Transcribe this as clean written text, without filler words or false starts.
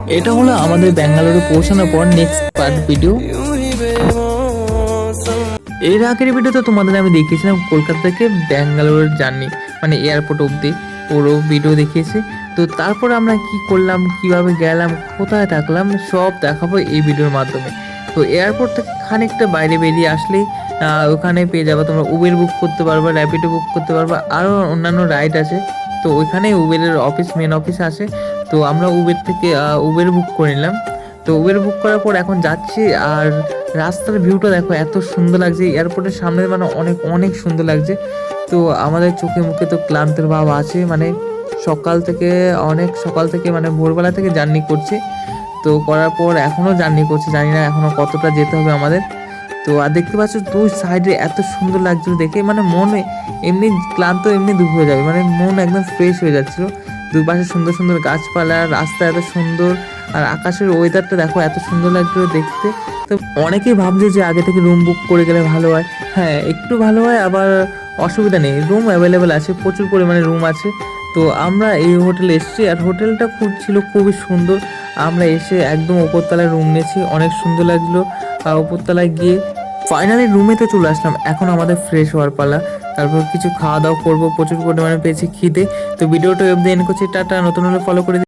এটা হলো আমাদের ব্যাঙ্গালোরে পৌঁছানোর পর নেক্সট পার্ট ভিডিও। এর আগের ভিডিওতে তোমাদের আমি দেখিয়েছিলাম কলকাতা থেকে ব্যাঙ্গালোরের জার্নি, মানে এয়ারপোর্ট অবধি পুরো ভিডিও দেখিয়েছি। তো তারপর আমরা কি করলাম, কিভাবে গেলাম, কোথায় থাকলাম, সব দেখাবো এই ভিডিওর মাধ্যমে। তো এয়ারপোর্ট থেকে খানিকটা বাইরে বেরিয়ে আসলেই ওখানে পেয়ে যাবে তোমরা উবের বুক করতে পারবা, র্যাপিডো বুক করতে পারবা, আরও অন্যান্য রাইড আছে। তো ওইখানে উবেরের অফিস, মেন অফিস আছে। তো আমরা উবের থেকে উবের বুক করে নিলাম। তো উবের বুক করার পর এখন যাচ্ছি, আর রাস্তার ভিউটা দেখো এত সুন্দর লাগছে, এয়ারপোর্টের সামনে মানে অনেক অনেক সুন্দর লাগছে। তো আমাদের চোখে মুখে তো ক্লান্তের ভাব আছে, মানে অনেক সকাল থেকে মানে ভোরবেলা থেকে জার্নি করছি। তো করার পর এখনও জার্নি করছি, জানি না এখনও কতটা যেতে হবে আমাদের। তো আর দেখতে পাচ্ছ দুই সাইডে এত সুন্দর লাগছিল দেখে, মানে মনে এমনি ক্লান্ত এমনি দূর হয়ে যাবে, মানে মন একদম ফ্রেশ হয়ে যাচ্ছিল। দুই পাশে সুন্দর সুন্দর গাছপালা, রাস্তা এত সুন্দর, আর আকাশের ওয়েদারটা দেখো এত সুন্দর লাগছিল দেখতে। তো অনেকেই ভাবছে যে আগে থেকে রুম বুক করে গেলে ভালো হয়। হ্যাঁ, একটু ভালো হয়, আবার অসুবিধা নেই, রুম অ্যাভেলেবেল আছে, প্রচুর পরিমাণে রুম আছে। তো আমরা এই হোটেলে এসেছি, আর হোটেলটা খুবই সুন্দর। আমরা এসে একদম ওপরতলায় রুম নিয়েছি, অনেক সুন্দর লাগলো। ওপরতলায় গিয়ে ফাইনালি রুমে তো চলে আসলাম, এখন আমাদের ফ্রেশ হওয়ার পালা। তারপর কিছু খাওয়া দাওয়া করবো, প্রচুর পরিমাণে পেয়েছি খিদে। তো ভিডিওটা অবধি এন্ড করছি, টাটা। নতুন হলে ফলো করে